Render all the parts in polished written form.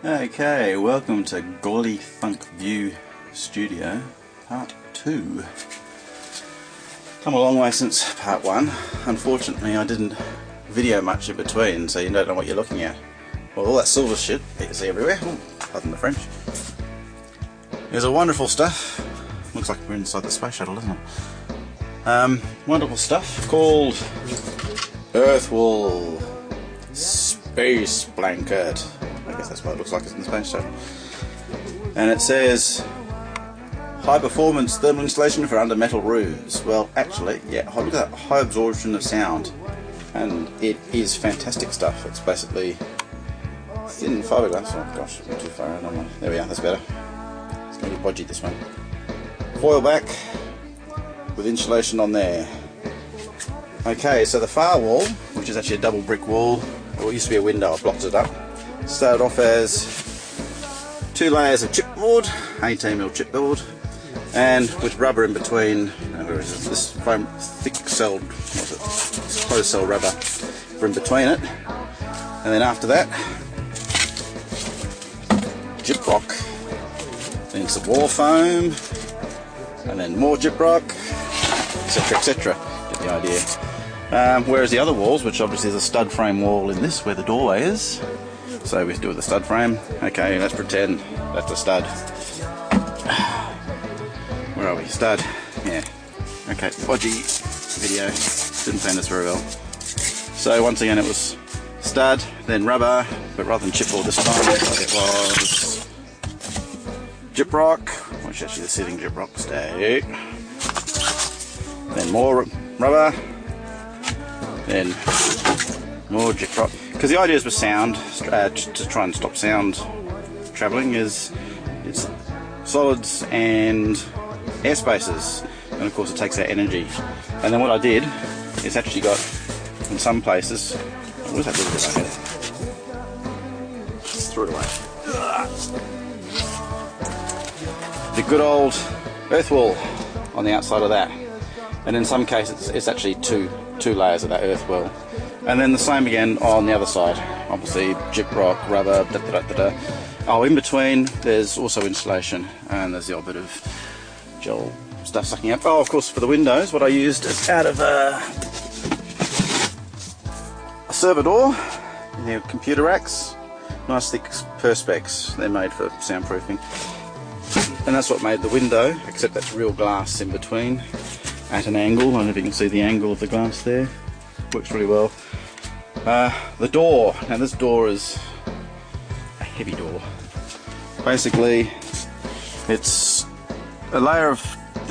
Okay, welcome to Goyle Thunk View Studio, Part 2. Come a long way since Part 1. Unfortunately, I didn't video much in between, so you don't know what you're looking at. Well, all that silver shit that you see everywhere, pardon the French, is a wonderful stuff. Looks like we're inside the space shuttle, doesn't it? Wonderful stuff called Earth Wool Space Blanket. I guess that's what it looks like in the space shuttle. And it says high performance thermal insulation for under metal roofs. Well, actually, yeah, look at that, high absorption of sound. And it is fantastic stuff. It's basically thin fiberglass. Oh gosh, I'm too far out. There we are, that's better. It's going to be bodgy, this one. Foil back with insulation on there. Okay, so the far wall, which is actually a double brick wall, well, it used to be a window, I blocked it up. Started off as 2 layers of chipboard, 18mm chipboard, and with rubber in between. This foam, thick celled, closed cell rubber in between it, and then after that, gyprock, then some wall foam, and then more gyprock, etc., etc. Get the idea. Whereas the other walls, which obviously is a stud frame wall in this, where the doorway is. So we do it with the stud frame. Okay, let's pretend that's a stud. Where are we? Stud. Yeah. Okay, bodgy video. Didn't plan this very well. So once again it was stud, then rubber, but rather than chipboard this time, it was gyprock, which is actually the sealing gyprock stay. Then more rubber, then more gyprock. Because the idea is with sound, to try and stop sound travelling, is it's solids and air spaces, and of course it takes out energy. And then what I did is actually got, in some places, what was that little bit I had? Just threw it away. The good old earth wool on the outside of that. And in some cases it's actually two layers of that earth wool. And then the same again on the other side. Obviously gyprock, rubber, Oh, in between there's also insulation, and there's the odd bit of gel stuff sucking up. Oh, of course, for the windows, what I used is out of a server door, in the computer racks, nice thick perspex. They're made for soundproofing. And that's what made the window, except that's real glass in between at an angle. I don't know if you can see the angle of the glass there. Works really well. The door, now this door is a heavy door. Basically it's a layer of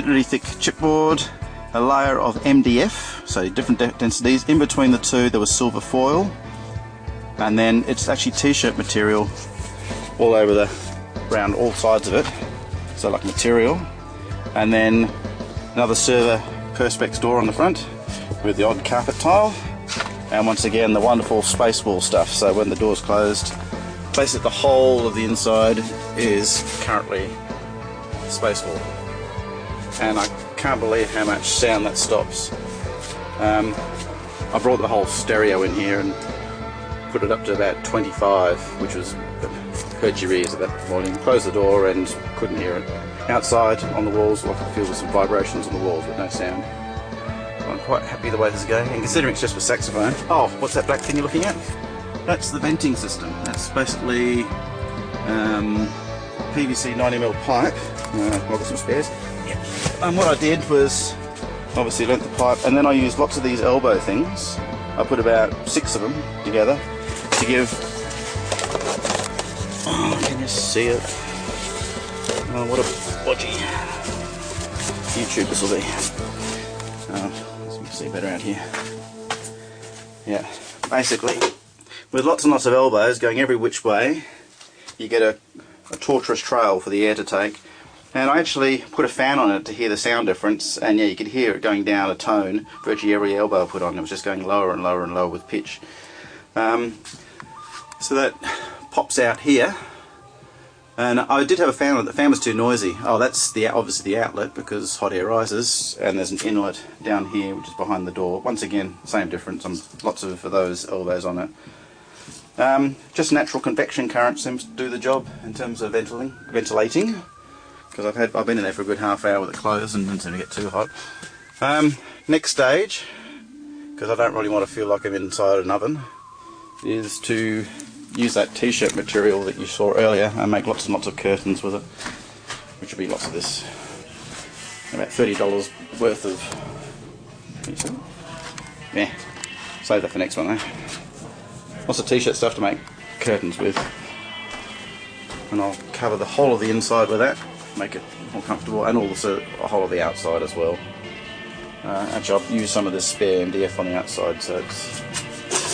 really thick chipboard, a layer of MDF, so different densities. In between the two there was silver foil, and then it's actually t-shirt material all over around all sides of it, so like material. And then another server perspex door on the front with the odd carpet tile, and once again the wonderful space wall stuff, so when the door's closed, basically the whole of the inside is currently space wall, and I can't believe how much sound that stops. I brought the whole stereo in here and put it up to about 25, which was hurt your ears at that volume. Closed the door and couldn't hear it. Outside on the walls, I could feel some vibrations on the walls but no sound. I'm quite happy the way this is going, and considering it's just for saxophone. Oh, what's that black thing you're looking at? That's the venting system. That's basically PVC 90mm pipe. I've got some spares. Yeah. And what I did was obviously lent the pipe, and then I used lots of these elbow things. I put about 6 of them together to give. Oh, can you see it? Oh, what a bodgy. YouTube this will be. You can see better out here. Yeah, basically, with lots and lots of elbows going every which way, you get a torturous trail for the air to take. And I actually put a fan on it to hear the sound difference, and yeah, you could hear it going down a tone. Virtually every elbow I put on, it was just going lower and lower and lower with pitch. So that pops out here. And I did have a fan on it. The fan was too noisy. Oh, that's obviously the outlet, because hot air rises, and there's an inlet down here which is behind the door. Once again, same difference. Lots of those elbows on it. Just natural convection current seems to do the job in terms of ventilating. Because I've been in there for a good half hour with it closed and didn't seem to get too hot. Next stage, because I don't really want to feel like I'm inside an oven, is to use that t-shirt material that you saw earlier and make lots and lots of curtains with it, which will be lots of this. About $30 worth of. Can you see it? Yeah, save that for next one, eh? Lots of t-shirt stuff to make curtains with, and I'll cover the whole of the inside with that, make it more comfortable, and also a whole of the outside as well. Actually, I'll use some of this spare MDF on the outside, so it's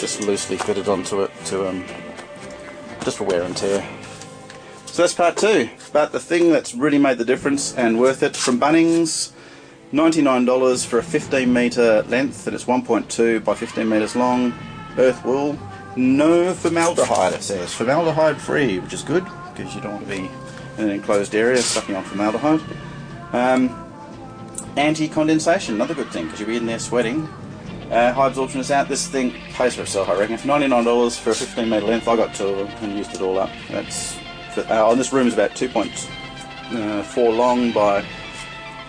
just loosely fitted onto it to just for wear and tear. So that's part 2. But the thing that's really made the difference and worth it from Bunnings, $99 for a 15 metre length, and it's 1.2 by 15 metres long, earth wool. No formaldehyde, it says. Formaldehyde free, which is good, because you don't want to be in an enclosed area sucking on formaldehyde. Anti-condensation, another good thing, because you'll be in there sweating. High absorption is out. This thing pays for itself, I reckon. For $99 for a 15 metre length, I got 2 of them and used it all up. That's this room is about 2.4 long by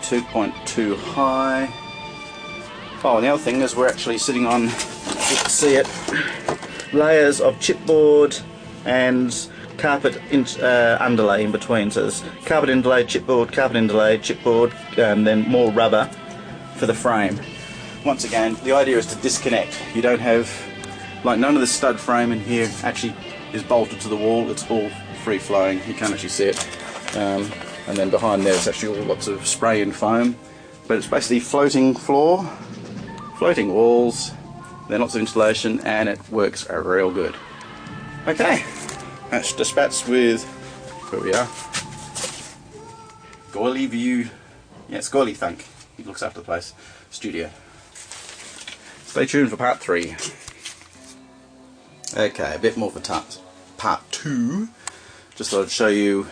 2.2 high. Oh, and the other thing is we're actually sitting on, you can see it, layers of chipboard and carpet underlay in between. So there's carpet underlay, chipboard, and then more rubber for the frame. Once again, the idea is to disconnect. You don't have, like, none of the stud frame in here actually is bolted to the wall. It's all free flowing. You can't actually see it. And then behind there is actually all lots of spray and foam. But it's basically floating floor, floating walls, then lots of insulation, and it works real good. Okay, that's dispatched with, where we are, Goyle View, yeah, it's Goyle Thunk, he looks after the place, studio. Stay tuned for part 3. Okay, a bit more for part 2. Just thought I'd show you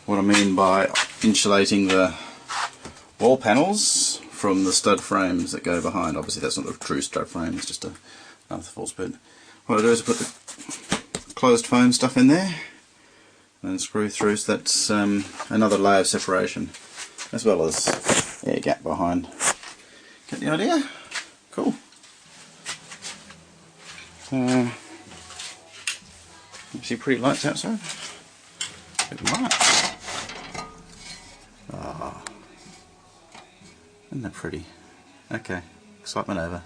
what I mean by insulating the wall panels from the stud frames that go behind. Obviously that's not the true stud frame, it's just another false bit. What I do is put the closed foam stuff in there and screw through, so that's another layer of separation, as well as air gap behind. Get the idea? Cool. You see pretty lights outside? Bit of light. Ah, isn't that pretty? Okay, excitement over.